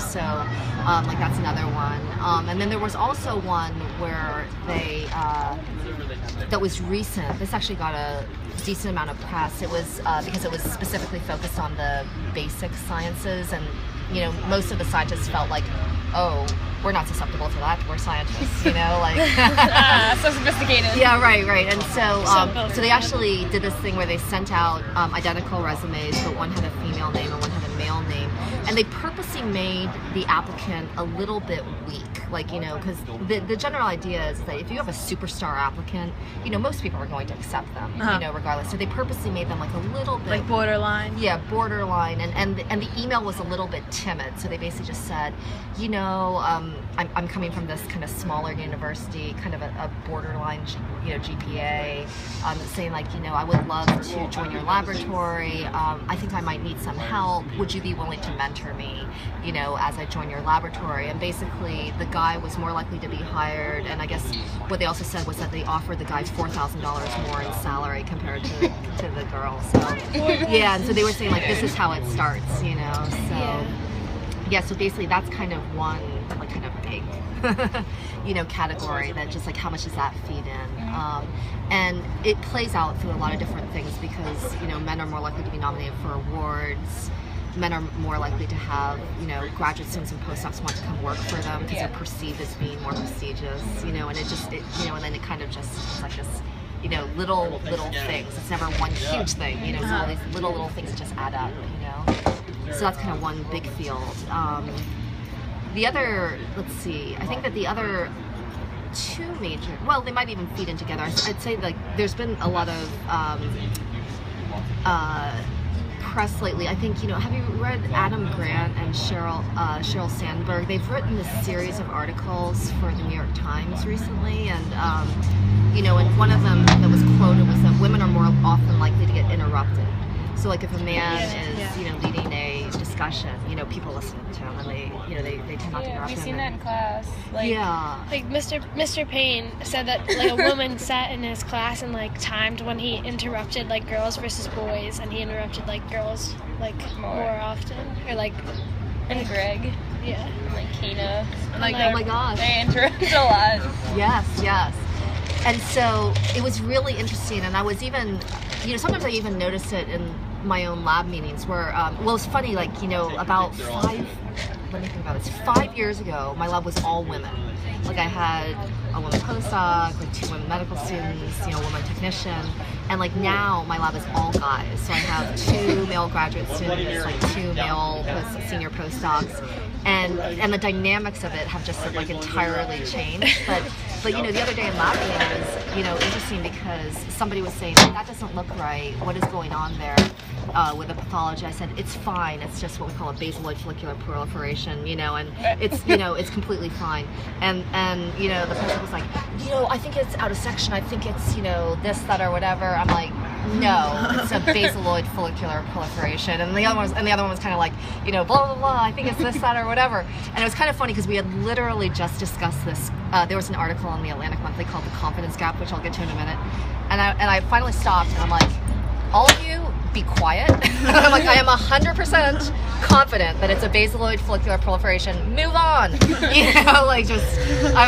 So like that's another one. And then there was also one where they that was recent. This actually got a decent amount of press. It was because it was specifically focused on the basic sciences, and most of the scientists felt like, oh, we're not susceptible to that. We're scientists, like so sophisticated. Yeah, right. And so they actually did this thing where they sent out identical resumes, but one had a female name and one had a male name, and they purposely made the applicant a little bit weak, because the general idea is that if you have a superstar applicant, most people are going to accept them, regardless. So they purposely made them like a little bit like borderline. Yeah, borderline, and the email was a little bit timid. So they basically just said, I'm coming from this kind of smaller university, kind of a borderline, GPA, saying like, I would love to join your laboratory. I think I might need some help. Would you be willing to mentor me, as I join your laboratory? And basically, the guy was more likely to be hired. And I guess what they also said was that they offered the guy $4,000 more in salary compared to the girl. So yeah, and so they were saying like, this is how it starts, So. Yeah, so basically that's kind of one kind of big, category that just like how much does that feed in? And it plays out through a lot of different things because, men are more likely to be nominated for awards. Men are more likely to have, graduate students and postdocs want to come work for them because they're perceived as being more prestigious, and and then it kind of just, it's like this, little things. It's never one huge thing, so all these little things just add up, So that's kind of one big field. The other, let's see, I think that the other two major, well, they might even feed in together. I'd say like there's been a lot of press lately. I think, have you read Adam Grant and Sheryl Sandberg? They've written this series of articles for the New York Times recently, and and one of them that was quoted was that women are more often likely to get interrupted. So like if a man is, leading a discussion, people listen to him and they tend not to interrupt him. We've seen that in class. Like Mr. Payne said that like a woman sat in his class and like timed when he interrupted like girls versus boys, and he interrupted like girls like more often, or like and Greg. Yeah. And like Kana. Like oh my gosh. They interrupt a lot. Yes. And so it was really interesting, and I was even, sometimes I even notice it in my own lab meetings where, well, it's funny, like, about 5 years ago, my lab was all women. Like I had a woman postdoc, like 2 women medical students, a woman technician, and like now my lab is all guys. So I have 2 male graduate students, like 2 male senior postdocs, and the dynamics of it have just like entirely changed. But the other day in lab meeting was, interesting because somebody was saying, that doesn't look right. What is going on there with the pathology? I said, it's fine. It's just what we call a basaloid follicular proliferation, and it's, it's completely fine. And the person was like, I think it's out of section. I think it's, this, that, or whatever. I'm like, no, it's a basaloid follicular proliferation. And the other one was kind of like, blah, blah, blah. I think it's this, that, or whatever. And it was kind of funny because we had literally just discussed this. There was an article in the Atlantic Monthly called The Confidence Gap, which I'll get to in a minute. And I finally stopped and I'm like, all of you, be quiet. I'm like, I am 100% confident that it's a basaloid follicular proliferation. Move on. I'm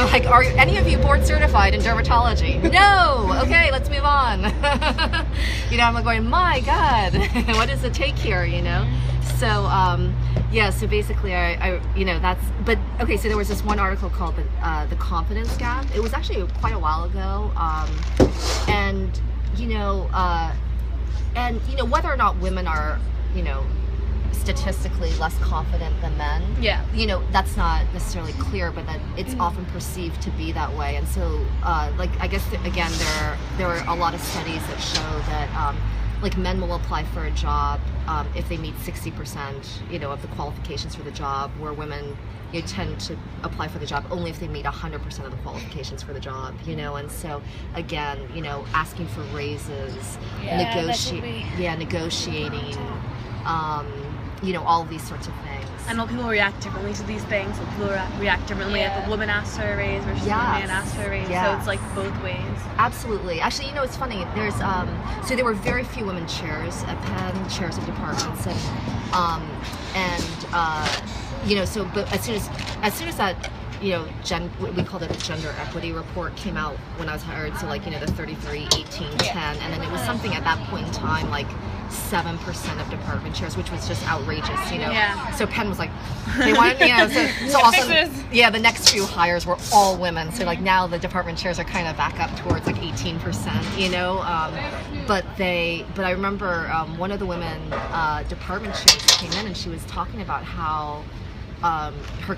like, are any of you board certified in dermatology? No. Okay, let's move on. I'm like going, my God, what is the take here? So so basically I that's, but okay, so there was this one article called the Confidence Gap. It was actually quite a while ago, and whether or not women are, statistically less confident than men, that's not necessarily clear, but that it's often perceived to be that way. And so, I guess, again, there are a lot of studies that show that, men will apply for a job if they meet 60%, of the qualifications for the job, where women tend to apply for the job only if they meet 100% of the qualifications for the job, and so again, asking for raises, negotiating, all of these sorts of things. I know people react differently to these things. So people react differently if a woman asks for a raise versus a man asks for a raise. So it's like both ways. Absolutely. Actually, it's funny. There's so there were very few women chairs at Penn, chairs of departments, and so but as soon as that, we called it a gender equity report came out when I was hired. So like, the 33, 18, 10, and then it was something at that point in time like 7% of department chairs, which was just outrageous, So Penn was like, they wanted, so also, the next few hires were all women. So like now the department chairs are kind of back up towards like 18%, but I remember one of the women department chairs came in and she was talking about how her,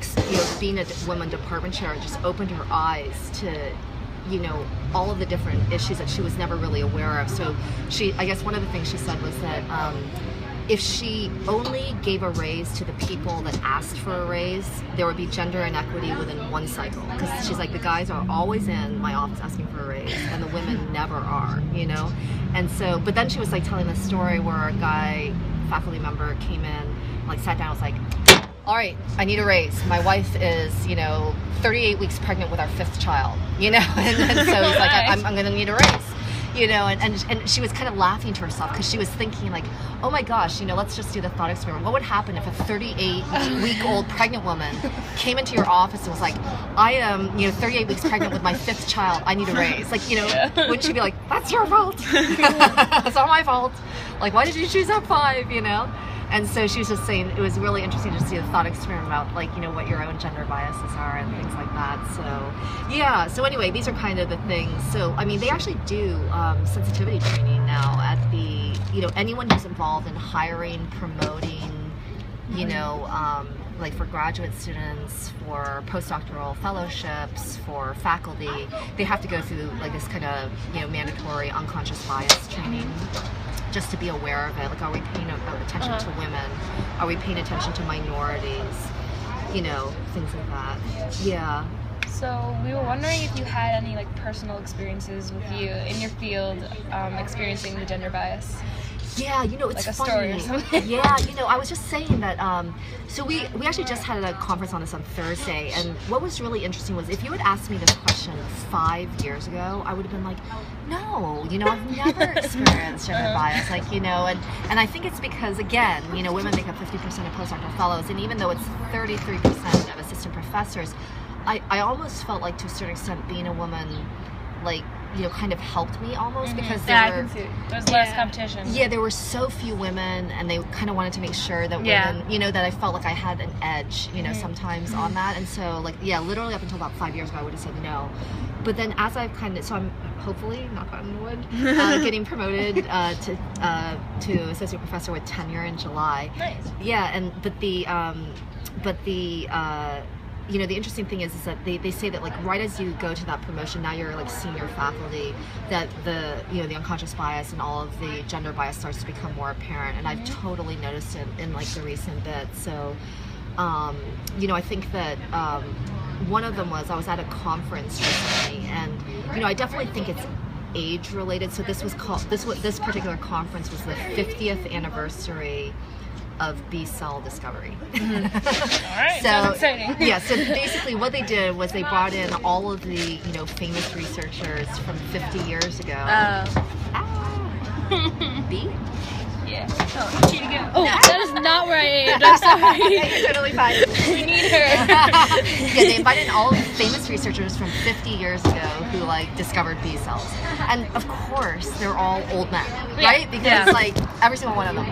being a woman department chair just opened her eyes to, all of the different issues that she was never really aware of. So I guess one of the things she said was that if she only gave a raise to the people that asked for a raise, there would be gender inequity within one cycle. Because she's like, the guys are always in my office asking for a raise, and the women never are, And so, but then she was like telling this story where a guy, faculty member, came in, like sat down, was like, all right, I need a raise. My wife is, 38 weeks pregnant with our 5th child, and so he's like, I'm going to need a raise, and she was kind of laughing to herself because she was thinking like, oh my gosh, let's just do the thought experiment. What would happen if a 38-week-old pregnant woman came into your office and was like, I am, 38 weeks pregnant with my 5th child. I need a raise. Like, wouldn't she be like, that's your fault. It's all my fault. Like, why did you choose that 5, And so she was just saying it was really interesting to see the thought experiment about like, what your own gender biases are and things like that. So anyway, these are kind of the things. So I mean, they actually do sensitivity training now at the, anyone who's involved in hiring, promoting, like for graduate students, for postdoctoral fellowships, for faculty, they have to go through like this kind of, mandatory unconscious bias training, just to be aware of it. Like, are we paying attention to women? Are we paying attention to minorities? Things like that. Yeah. So we were wondering if you had any like personal experiences with you in your field experiencing the gender bias. Yeah, it's like a funny. Story or something. Yeah, I was just saying that, so we actually just had a conference on this on Thursday, and what was really interesting was if you had asked me this question 5 years ago, I would have been like, no, I've never experienced gender bias, like, and I think it's because, again, women make up 50% of postdoctoral fellows, and even though it's 33% of assistant professors, I almost felt like to a certain extent being a woman, like, kind of helped me almost because there was less competition. Yeah, there were so few women, and they kind of wanted to make sure that women, that I felt like I had an edge, sometimes on that. And so, like, literally up until about 5 years ago, I would have said no. But then as I've so I'm hopefully, knock on wood, getting promoted to associate professor with tenure in July. Nice. Yeah, the interesting thing is that they say that like right as you go to that promotion, now you're like senior faculty, that the unconscious bias and all of the gender bias starts to become more apparent, and I've totally noticed it in like the recent bit. So I think that one of them was I was at a conference recently, and I definitely think it's age related. So this particular conference was the 50th anniversary of B-cell discovery. All right, sounds exciting. Yeah, so basically what they did was they brought in all of the, famous researchers from 50 years ago. B? Yeah. Oh, she again. Oh, that is not where I aimed. I'm sorry. You're totally fine. We need her. Yeah, they invited in all of the famous researchers from 50 years ago who like discovered B cells. And of course, they're all old men, right? Because like every single one of them.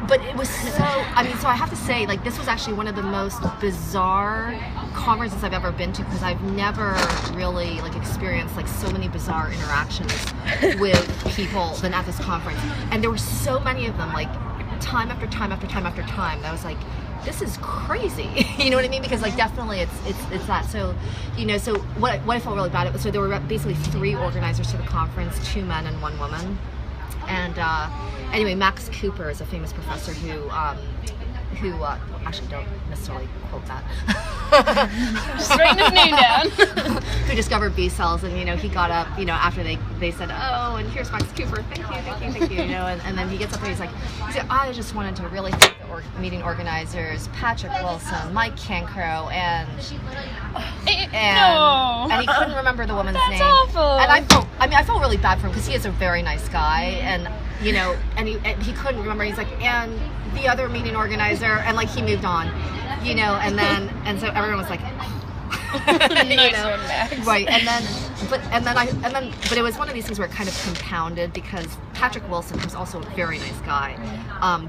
But it was so I have to say, like, this was actually one of the most bizarre conferences I've ever been to, because I've never really, like, experienced, like, so many bizarre interactions with people than at this conference. And there were so many of them, like, time after time after time after time, that I was like, this is crazy. You know what I mean? Because, like, definitely it's that. So, so what I felt really bad, so there were basically 3 organizers to the conference, 2 men and 1 woman. And anyway, Max Cooper is a famous professor who actually don't necessarily quote that. Just writing his name down. Who discovered B cells, and he got up, after they they said, oh, and here's Max Cooper, thank you, you know, and then he gets up there, he said, I just wanted to really thank the meeting organizers, Patrick Wilson, Mike Cancro, and he couldn't remember the woman's name. That's awful. And I felt really bad for him because he is a very nice guy, and you know, and he couldn't remember. He's like, and the other meeting organizer, and like he moved on, you know, and so everyone was like, you know, right, but it was one of these things where it kind of compounded because Patrick Wilson, who's also a very nice guy,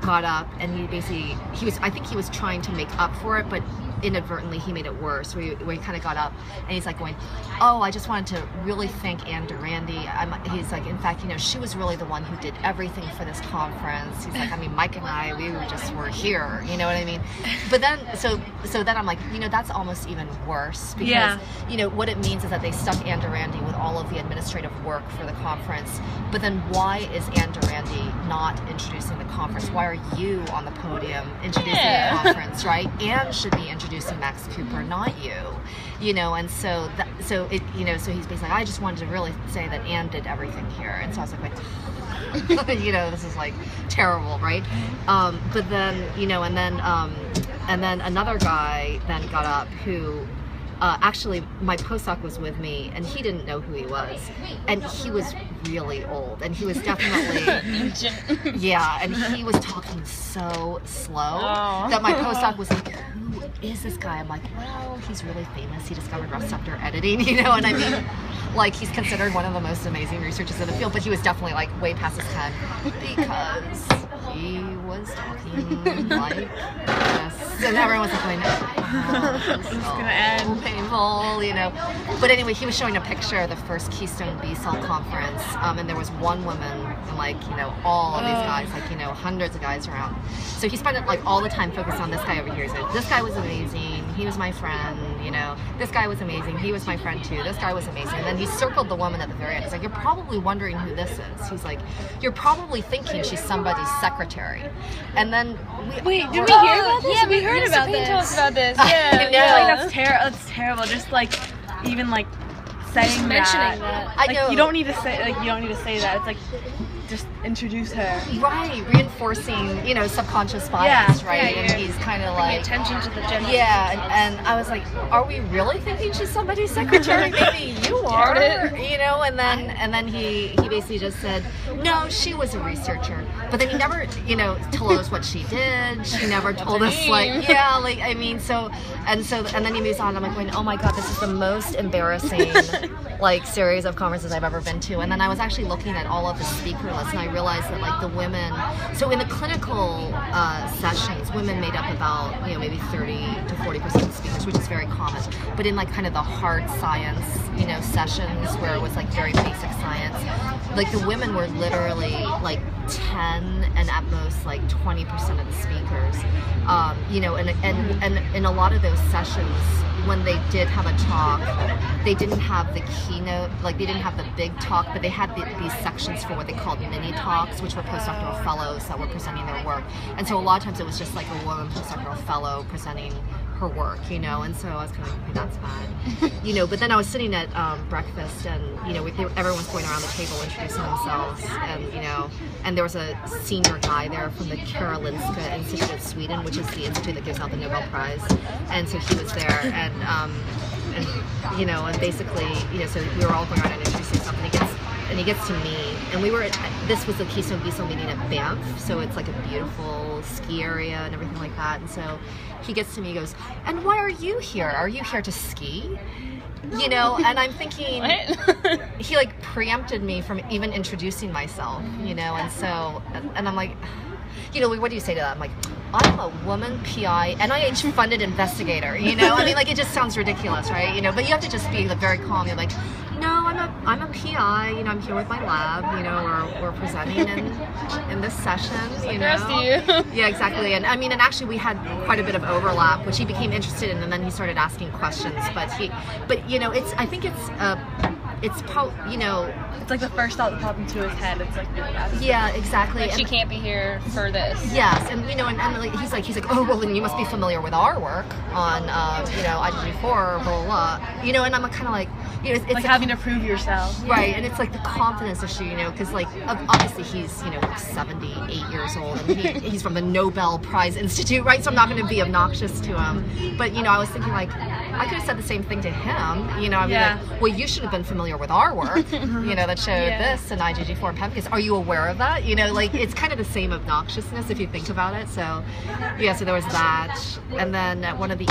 got up and I think he was trying to make up for it, but inadvertently he made it worse, where he kind of got up and he's like going, oh, I just wanted to really thank Anne Durandi. He's like, in fact, you know, she was really the one who did everything for this conference. He's like, I mean, Mike and I, we were here, you know what I mean? But then, so then I'm like, you know, that's almost even worse because, you know, what it means is that they stuck Anne Durandi with all of the administrative work for the conference, but then why is Anne Durandi not introducing the conference? Why are you on the podium introducing the conference, right? Anne should be introducing Max Cooper, not you know, and so he's basically like, I just wanted to really say that Anne did everything here, and so I was like, you know, this is like terrible, right? But then, you know, and then another guy then got up who. Actually, my postdoc was with me, and he didn't know who he was, and he was really old, and he was definitely, and he was talking so slow that my postdoc was like, who is this guy? I'm like, well, he's really famous. He discovered receptor editing, you know, and I mean, like, he's considered one of the most amazing researchers in the field, but he was definitely like way past his time because he was talking like this, and everyone was like going, this is gonna end painful, you know. But anyway, he was showing a picture of the first Keystone B Cell conference, and there was one woman and like, you know, all of these guys, like, you know, hundreds of guys around. So he spent like all the time focused on this guy over here. He said, this guy was amazing, he was my friend, you know, this guy was amazing, he was my friend too, this guy was amazing. And then he circled the woman at the very end. He's like, you're probably wondering who this is. He's like, you're probably thinking she's somebody's secretary. And then did we hear about this? Yeah, we heard about this. Told us about this. Yeah, like, that's terrible. Just like even like saying mentioning that. I like, know. you don't need to say that. It's like just introduce her. Right, reinforcing, you know, subconscious bias, right? And he's kind of like attention to the general. Yeah, and I was like, are we really thinking she's somebody's secretary? Maybe you are, you know. And then he basically just said, no, she was a researcher, but then he never, you know, told us what she did. She never told us, like, like, I mean, and then he moves on. I'm like going, oh my god, this is the most embarrassing like series of conferences I've ever been to. And then I was actually looking at all of the speaker lists, and I realized that like the women, so in the clinical sessions, women made up about, you know, maybe 30 to 40% of speakers, which is very common. But in like kind of the hard science, you know, sessions where it was like very basic science, like the women were literally like 10 and at most like 20% of the speakers, you know, and in a lot of those sessions, when they did have a talk, they didn't have the keynote, like they didn't have the big talk, but they had these sections for what they called mini talks, which were postdoctoral fellows that were presenting their work. And so a lot of times it was just like a woman postdoctoral fellow presenting her work, you know, and so I was kind of like, okay, that's fine, you know. But then I was sitting at breakfast, and you know, everyone's going around the table introducing themselves, and you know, and there was a senior guy there from the Karolinska Institute of Sweden, which is the institute that gives out the Nobel Prize, and so he was there, and you know, and basically, you know, so we were all going around and introducing stuff, and he gets to me, and this was the Keystone B Cell meeting at Banff, so it's like a beautiful ski area and everything like that, and so he gets to me, he goes, and why are you here? Are you here to ski? You know, and I'm thinking, he like preempted me from even introducing myself, you know, and so, and I'm like, you know, what do you say to that? I'm like, I'm a woman PI, NIH funded investigator, you know? I mean, like, it just sounds ridiculous, right? You know, but you have to just be like, very calm. You're like, no, I'm a PI, you know, I'm here with my lab, you know, we're presenting in this session, you know? Yeah, exactly. And I mean, and actually we had quite a bit of overlap, which he became interested in, and then he started asking questions, but you know, I think it's it's probably, It's like the first thought that popped into his head. It's like really bad. yeah, exactly. Like, she And- can't be here for this. Yes, and and like, he's like, oh well, then you must be familiar with our work on IgG4, blah blah blah. And I'm kind of like, it's Like having to prove yourself. right, and it's like the confidence issue, because like obviously he's 78 years old, and he's from the Nobel Prize Institute, right? So I'm not going to be obnoxious to him, but I was thinking like I could have said the same thing to him, I'd be like, well, you should have been familiar with our work, that showed this and IgG4 and pemphigus. Are you aware of that? Like it's kind of the same obnoxiousness if you think about it. So yeah, so there was that, and then one of the